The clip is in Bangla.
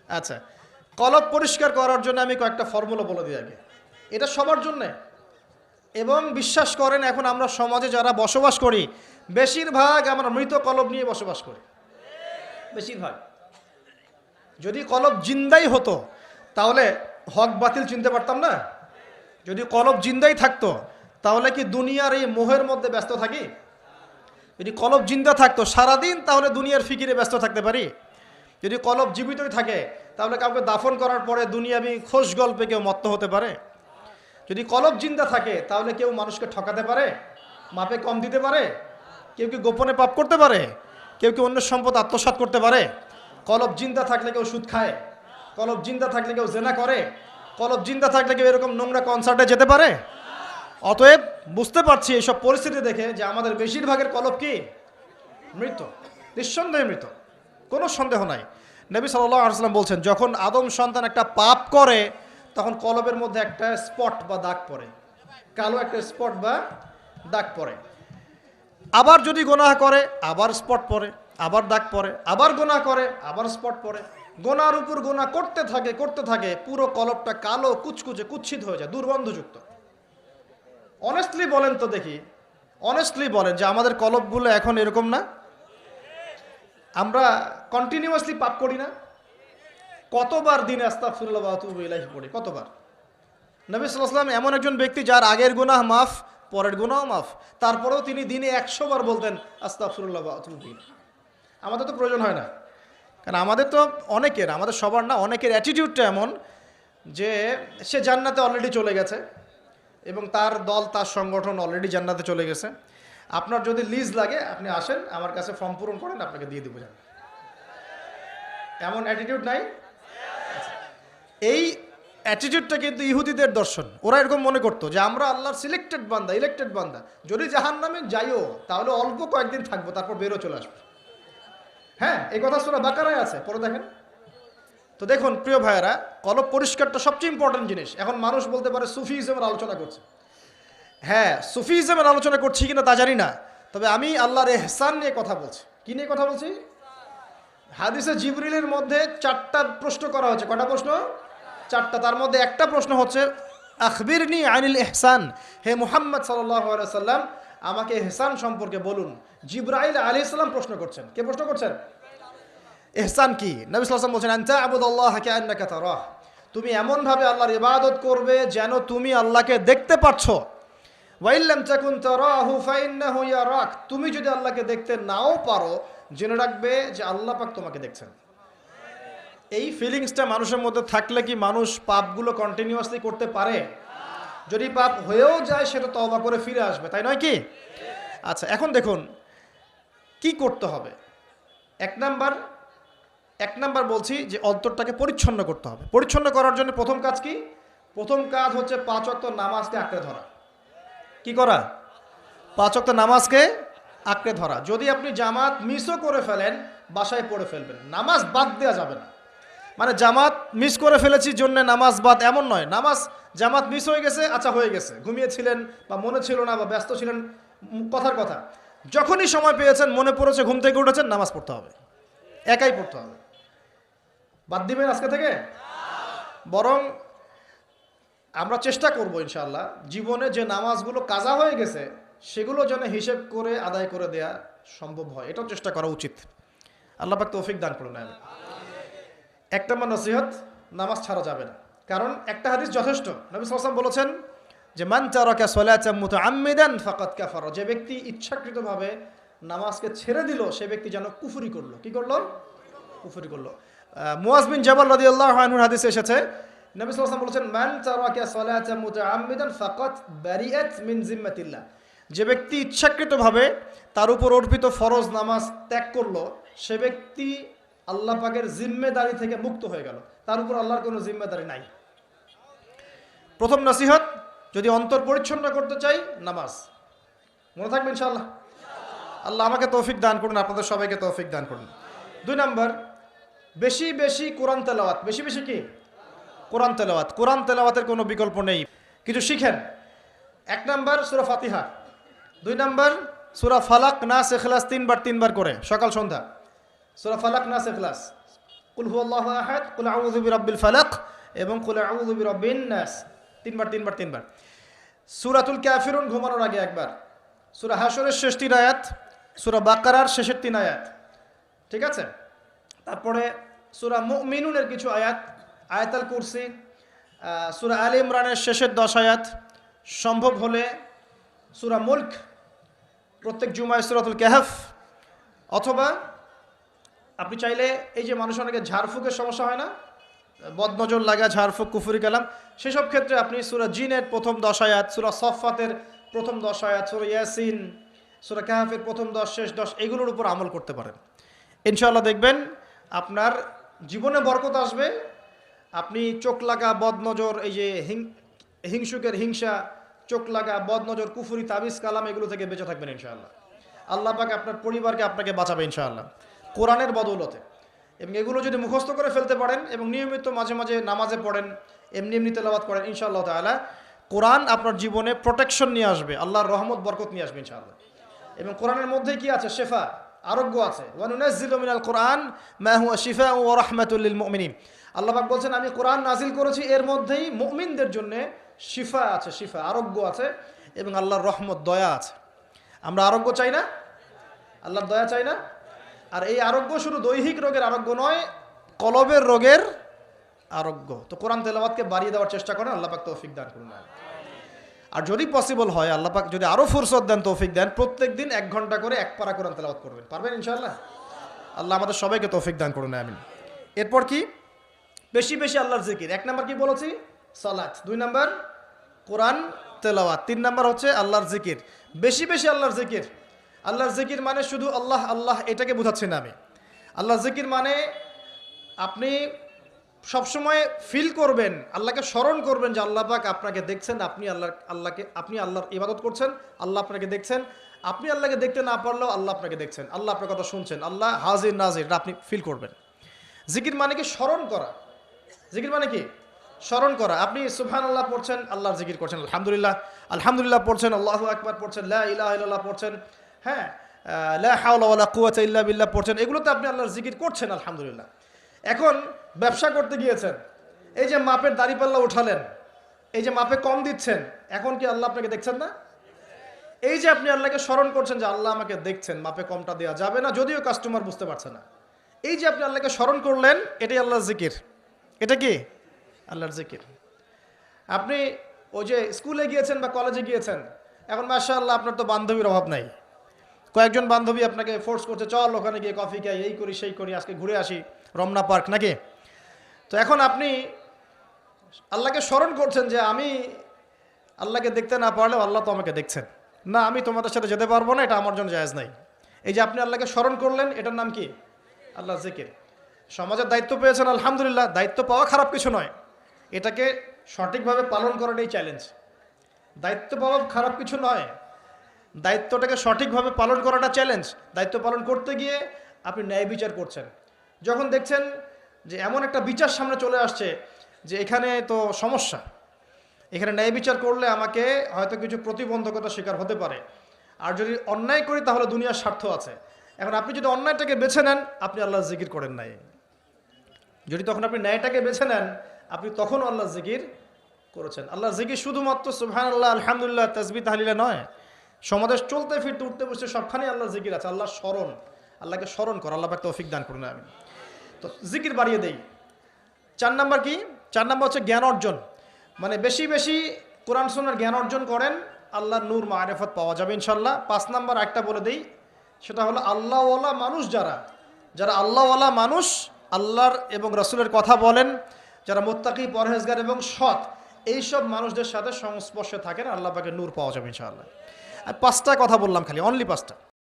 আচ্ছা, কলব পরিষ্কার করার জন্য আমি কয়েকটা ফর্মুলা বলে দিই আগে। এটা সবার জন্যে। এবং বিশ্বাস করেন, এখন আমরা সমাজে যারা বসবাস করি বেশিরভাগ আমরা মৃত কলব নিয়ে বসবাস করি, বেশিরভাগ। যদি কলব জিন্দাই হতো তাহলে হক বাতিল চিনতে পারতাম না। যদি কলব জিন্দাই থাকতো তাহলে কি দুনিয়ার এই মোহের মধ্যে ব্যস্ত থাকি? যদি কলব জিন্দা থাকতো সারাদিন তাহলে দুনিয়ার ফিকিরে ব্যস্ত থাকতে পারি। যদি কলব জীবিতই থাকে তাহলে কাউকে দাফন করার পরে দুনিয়াবি খোশ গল্পে কেউ মত্ত হতে পারে? যদি কলব জিন্দা থাকে তাহলে কেউ মানুষকে ঠকাতে পারে, মাপে কম দিতে পারে, কেউ কি গোপনে পাপ করতে পারে, কেউ কি অন্য সম্পদ আত্মসাৎ করতে পারে? কলব জিন্দা থাকলে কেউ সুদ খায়, কলব জিন্দা থাকলে কেউ জেনা করে, কলব জিন্দা থাকলে কেউ এরকম নোংরা কনসার্টে যেতে পারে? অতএব বুঝতে পারছি এইসব পরিস্থিতি দেখে যে আমাদের বেশিরভাগের কলব কি মৃত, নিঃসন্দেহে মৃত, কোনো সন্দেহ নাই। নবী সাল্লাল্লাহু আলাইহি ওয়াসাল্লাম বলছেন, যখন আদম সন্তান একটা পাপ করে তখন কলবের মধ্যে একটা স্পট বা দাগ পড়ে, কালো একটা স্পট বা দাগ পড়ে। আবার যদি গুনাহ করে আবার স্পট পড়ে, আবার দাগ পড়ে, আবার গুনাহ করে আবার স্পট পড়ে। গোনার উপর গোনা করতে থাকে পুরো কলবটা কালো কুচকুচে কুৎসিত হয়ে যায়, দুর্গন্ধযুক্ত। অনেস্টলি বলেন তো দেখি, অনেস্টলি বলেন যে আমাদের কলবগুলো এখন এরকম না? আমরা কন্টিনিউয়াসলি পাপ করি না? কতবার দিনে আস্তাগফিরুল্লাহ ওয়া আতুবু ইলাইহি পড়ি, কতবার? নবী সাল্লাল্লাহু আলাইহি ওয়াসাল্লাম এমন একজন ব্যক্তি যার আগের গুনাহ মাফ, পরের গুনাহও মাফ, তারপরেও তিনি দিনে 100 বার বলতেন আস্তাগফিরুল্লাহ ওয়া আতুবু ইলাইহি। আমাদের তো প্রয়োজন হয় না, কারণ আমাদের তো অনেকের, আমাদের সবার না, অনেকের অ্যাটিটিউডটা এমন যে সে জান্নাতে অলরেডি চলে গেছে এবং তার দল, তার সংগঠন অলরেডি জান্নাতে চলে গেছে। আপনার যদি লিজ লাগে আপনি আসেন, আমার কাছে ফর্ম পূরণ করেন, আপনাকে দিয়ে দেবো জান্নাত। এমন অ্যাটিটিউড নাই? এই অ্যাটিটিউডটা কিন্তু ইহুদিদের দর্শন। ওরা এরকম মনে করতো যে আমরা আল্লাহর সিলেক্টেড বান্দা, ইলেক্টেড বান্দা, যদি জাহান্নামে যাইও তাহলে অল্প কয়েকদিন থাকবো, তারপর বেরো চলে আসবো। হ্যাঁ, এই কথা সূরা বাকারায় আছে, পড়ে দেখেন। তো দেখুন প্রিয় ভাইয়েরা, কলব পরিষ্কারটা সবচেয়ে ইম্পর্টেন্ট জিনিস। এখন মানুষ বলতে পারে সুফিজমের আলোচনা করছে। হ্যাঁ, সুফিজমের আলোচনা করছি কিনা তা জানি না, তবে আমি আল্লাহর ইহসান নিয়ে কথা বলছি। কি নিয়ে কথা বলছি? হাদিসে জিবরিলের মধ্যে 4টা প্রশ্ন করা হয়েছে। কটা প্রশ্ন? 4টা। তার মধ্যে একটা প্রশ্ন হচ্ছে আখবিরনি আনিল ইহসান, হে মুহাম্মদ সাল্লাল্লাহু আলাইহি সাল্লাম আমাকে ইহসান সম্পর্কে বলুন। জিবরাইল আলাইহিস সালাম প্রশ্ন করছেন। কে প্রশ্ন করছেন? ইহসান কি? নবী সাল্লাল্লাহু আলাইহি ওয়াসাল্লাম বলছেন আনতা আবুদাল্লাহ কাআন্নাকা তারাহ, তুমি এমন ভাবে আল্লাহর ইবাদত করবে যেন তুমি আল্লাহকে দেখতে পাচ্ছ। ওয়া ইল্লাম তাকুন তারাহু ফাইন্নাহু ইয়ারাক, তুমি যদি আল্লাহকে দেখতে নাও পারো জেনে রাখবে যে আল্লাহ পাক তোমাকে দেখছেন। এই ফিলিংসটা মানুষের মধ্যে থাকলে কি মানুষ পাপগুলো কন্টিনিউয়াসলি করতে পারে? যদি পাপ হয়েও যায় সেটা তওবা করে ফিরে আসবে, তাই নয় কি? আচ্ছা, এখন দেখুন কি করতে হবে। এক নাম্বার বলছি যে অন্তরটাকে পরিচ্ছন্ন করতে হবে। পরিচ্ছন্ন করার জন্য প্রথম কাজ কি? প্রথম কাজ হচ্ছে 5 ওয়াক্ত নামাজকে আঁকড়ে ধরা। কি করা? 5 ওয়াক্ত নামাজকে আঁকড়ে ধরা। যদি আপনি জামাত মিসও করে ফেলেন বাসায় পড়ে ফেলবেন, নামাজ বাদ দেওয়া যাবে না। মানে জামাত মিস করে ফেলেছি জন্য নামাজ বাদ এমন নয়। নামাজ জামাত মিস হয়ে গেছে, আচ্ছা হয়ে গেছে, ঘুমিয়েছিলেন বা মনে ছিল না বা ব্যস্ত ছিলেন, কথার কথা, যখনই সময় পেয়েছেন, মনে পড়েছে, ঘুম থেকে উঠেছেন, নামাজ পড়তে হবে, একাই পড়তে হবে। বাদ দিবেন আজকে থেকে? বরং আমরা চেষ্টা করব ইনশাআল্লাহ জীবনে যে নামাজগুলো কাজা হয়ে গেছে সেগুলো যেন হিসেব করে আদায় করে দেয়া সম্ভব হয়, এটাও চেষ্টা করা উচিত। আল্লাহ পাক তৌফিক দান করুন। এক নম্বর নসিহত, নামাজ ছাড়া যাবে না। কারণ একটা হাদিস যথেষ্ট। নবী সাল্লাল্লাহু আলাইহি ওয়াসাল্লাম বলেছেন যে মান তারাকা সালাতাম মুতাআম্মিদান ফাকাদ কাফারা, যে ব্যক্তি ইচ্ছাকৃতভাবে নামাজকে ছেড়ে দিল সে ব্যক্তি যেন কুফরি করলো। কি করলো? কুফরি করলো। মুয়াজ বিন জাবাল রাদিয়াল্লাহু আনহুর হাদিসে এসেছে নবী সাল্লাল্লাহু আলাইহি ওয়াসাল্লাম বলেছেন মান তারাকা সালাতাম মুতাআম্মিদান ফাকাদ বারিআত মিন জিম্মাতিল্লাহ, যে ব্যক্তি ইচ্ছাকৃতভাবে তার উপর অর্পিত ফরজ নামাজ ত্যাগ করলো সে ব্যক্তি আল্লাহ পাকের জিম্মেদারি থেকে মুক্ত হয়ে গেল, তার উপর আল্লাহর কোনো জিম্মেদারি নাই। প্রথম নসিহত, যদি অন্তর পরিচ্ছন্ন করতে চাই নামাজ। মনে থাকবে ইনশাআল্লাহ। আল্লাহ আমাকে তৌফিক দান করুন, আপনাদের সবাইকে তৌফিক দান করুন। 2 নম্বর, বেশি বেশি কোরআন তেলাওয়াত। বেশি বেশি কি? কোরআন তেলাওয়াত। কোরআন তেলাওয়াতের কোনো বিকল্প নেই। কিছু শিখেন। 1 নম্বর সূরা ফাতিহা, 2 নম্বর সূরা ফালাক নাস ইখলাস 3 বার করে সকাল সন্ধ্যা। সূরা ফালাক নাস ইখলাস কুল হুয়াল্লাহু আহাদ, কুল আউযু বিরাব্বিল ফালাক এবং কুল আউযু বিরাব্বিন নাস, তিনবার। সূরাতুল কাফিরুন ঘুমানোর আগে একবার, সূরা হাশরের শেষ 3 আয়াত, সূরা বাকারার শেষের 3 আয়াত, ঠিক আছে? তারপরে সূরা মুমিনুনের কিছু আয়াত, আয়াতুল কুরসি, সূরা আলে ইমরানের শেষের 10 আয়াত, সম্ভব হলে সূরা মুলক, প্রত্যেক জুমায় সূরাতুল কাহফ, অথবা আপনি চাইলে এই যে মানুষ অনেকে ঝাড়ফুঁকের সমস্যা হয় না, বদনজর লাগা, ঝাড়ফুঁক, কুফরি কালাম, সেসব ক্ষেত্রে আপনি সূরা জিনের প্রথম 10 আয়াত, সূরা সফফাতের প্রথম 10 আয়াত, সূরা ইয়াসিন, সূরা কাহফের প্রথম 10 শেষ 10 এগুলোর উপর আমল করতে পারেন। ইনশাআল্লাহ দেখবেন আপনার জীবনে বরকত আসবে। আপনি চোখ লাগা, বদনজর, এই যে হিংসুকের হিংসা, চোখ লাগা, বদনজর, কুফরি, তাবিজ কালাম এগুলো থেকে বেঁচে থাকবেন ইনশাআল্লাহ। আল্লাহ পাক আপনার পরিবারকে আপনাকে বাঁচাবে ইনশাআল্লাহ কোরআনের বদৌলতে। এবং এগুলো যদি মুখস্থ করে ফেলতে পারেন এবং নিয়মিত মাঝে মাঝে নামাজে পড়েন, এমনি তেলাওয়াত করেন, ইনশাআল্লাহ তাআলা কোরআন আপনার জীবনে প্রোটেকশন নিয়ে আসবে, আল্লাহর রহমত বরকত নিয়ে আসবে ইনশাআল্লাহ। এবং কোরআনের মধ্যে কি আছে? শেফা, আরোগ্য আছে। ওয়া নুনাজ্জিলু মিনাল কোরআন মা হুয়া শিফাউ ওয়া রাহমাতুল লিল মুমিনিন। আল্লাহ পাক বলছেন আমি কোরআন নাজিল করেছি, এর মধ্যেই মুমিনদের জন্য শিফা আছে, শিফা আরোগ্য আছে এবং আল্লাহর রহমত, দয়া আছে। আমরা আরোগ্য চাই না? আল্লাহর দয়া চাই না? আর এই আরোগ্য শুধু দৈহিক রোগের আরোগ্য নয়, কলবের রোগের আরোগ্য। তো কোরআন তেলাওয়াতকে বাড়িয়ে দেওয়ার চেষ্টা করেন, আল্লাহ পাক তৌফিক দান করুন। আর যদি পসিবল হয়, আল্লাহ পাক যদি আরো ফুরসত দেন, তৌফিক দেন, প্রত্যেক দিন 1 ঘন্টা করে 1 পারা কোরআন তেলাওয়াত করবেন, পারবেন ইনশাআল্লাহ? আল্লাহ আমাদের সবাইকে তৌফিক দান করুন, আমিন। এরপর কি? বেশি বেশি আল্লাহর জিকির। 1 নাম্বার কি বলেছি? সালাত। 2 নাম্বার কোরআন তেলাওয়াত। 3 নাম্বার হচ্ছে আল্লাহর জিকির। বেশি বেশি আল্লাহর জিকির। আল্লাহর জিকির মানে শুধু আল্লাহ আল্লাহ এটাকে বোঝাচ্ছি না আমি। আল্লাহর জিকির মানে আপনি সবসময় ফিল করবেন, আল্লাহকে স্মরণ করবেন যে আল্লাহ পাক আপনাকে দেখছেন, আপনি আল্লাহর ইবাদত করছেন, আল্লাহ আপনাকে দেখছেন। আপনি আল্লাহকে দেখতে না পারলেও আল্লাহ আপনাকে দেখছেন, আল্লাহ আপনার কথা শুনছেন, আল্লাহ হাজির নাজির, এটা আপনি ফিল করবেন। জিকির মানে কি? স্মরণ করা। জিকির মানে কি? স্মরণ করা। আপনি সুবহানাল্লাহ পড়ছেন, আল্লাহর জিকির করছেন, আলহামদুলিল্লাহ পড়ছেন, আল্লাহু আকবার পড়ছেন, লা ইলাহা ইল্লাল্লাহ পড়ছেন, হ্যাঁ, লা হাওলা ওয়ালা কুওয়াতা ইল্লা বিল্লাহ পড়ছেন, এগুলোতে আপনি আল্লাহর জিকির করছেন, আলহামদুলিল্লাহ। এখন ব্যবসা করতে গিয়েছেন, এই যে মাপের দাড়িপাল্লা উঠালেন, এই যে মাপে কম দিচ্ছেন, এখন কি আল্লাহ আপনাকে দেখছেন না? এই যে আপনি আল্লাহকে স্মরণ করছেন যে আল্লাহ আমাকে দেখছেন, মাপে কমটা দেওয়া যাবে না, যদিও কাস্টমার বুঝতে পারছে না। এই যে আপনি আল্লাহকে স্মরণ করলেন, এটাই আল্লাহর জিকির। এটা কি? আল্লাহর জিকির। আপনি ওই যে স্কুলে গিয়েছেন বা কলেজে গিয়েছেন, এখন মাশাআল্লাহ আপনার তো বান্ধবীর অভাব নাই, কয়েকজন বান্ধবী আপনাকে ফোর্স করছে, চল ওখানে গিয়ে কফি খাই, এই করি সেই করি, আজকে ঘুরে আসি রমনা পার্ক, নাকি? তো এখন আপনি আল্লাহকে স্মরণ করছেন যে আমি আল্লাহকে দেখতে না পারলেও আল্লাহ তো আমাকে দেখছেন, না আমি তোমাদের সাথে যেতে পারবো না, এটা আমার জন্য জায়েজ নাই। এই যে আপনি আল্লাহকে স্মরণ করলেন, এটার নাম কি? আল্লাহর জিকির। সমাজের দায়িত্ব পেয়েছেন, আলহামদুলিল্লাহ, দায়িত্ব পাওয়া খারাপ কিছু নয়, এটাকে সঠিকভাবে পালন করাটাই চ্যালেঞ্জ। দায়িত্ব পাওয়া খারাপ কিছু নয়, দায়িত্বটাকে সঠিকভাবে পালন করাটা চ্যালেঞ্জ। দায়িত্ব পালন করতে গিয়ে আপনি ন্যায় বিচার করছেন, যখন দেখছেন যে এমন একটা বিচার সামনে চলে আসছে যে এখানে তো সমস্যা, এখানে ন্যায় বিচার করলে আমাকে হয়তো কিছু প্রতিবন্ধকতার শিকার হতে পারে, আর যদি অন্যায় করি তাহলে দুনিয়ার স্বার্থ আছে। এখন আপনি যদি অন্যায়টাকে বেছে নেন, আপনি আল্লাহর জিকির করেন নাই। যদি তখন আপনি ন্যায়টাকে বেছে নেন, আপনি তখন আল্লাহর জিকির করেছেন। আল্লাহর জিকির শুধুমাত্র সুবহানাল্লাহ, আলহামদুলিল্লাহ, তাসবিহ, তাহলিলা নয়, সমাজে চলতে ফিরতে উঠতে বসতে সবখানে আল্লাহর জিকির আছে। আল্লাহর স্মরণ, আল্লাহকে স্মরণ কর, আল্লাহ পাক তৌফিক দান করুন, আমিন। তো জিকির বাড়িয়ে দেই। 4 নাম্বার কি? 4 নাম্বার হচ্ছে জ্ঞান অর্জন। মানে বেশি বেশি কোরআন সুন্নাহর জ্ঞান অর্জন করেন, আল্লাহর নূর মারিফত পাওয়া যাবে ইনশাআল্লাহ। 5 নাম্বার একটা বলে দেই, সেটা হলো আল্লাহওয়ালা মানুষ, যারা আল্লাহওয়ালা মানুষ, আল্লাহর এবং রাসূলের কথা বলেন, যারা মুত্তাকি, পরহেজগার এবং সৎ, এইসব মানুষদের সাথে সংস্পর্শে থাকেন, আল্লাহ পাকের নূর পাওয়া যাবে ইনশাআল্লাহ। আর 5টা কথা বললাম, খালি অনলি 5টা।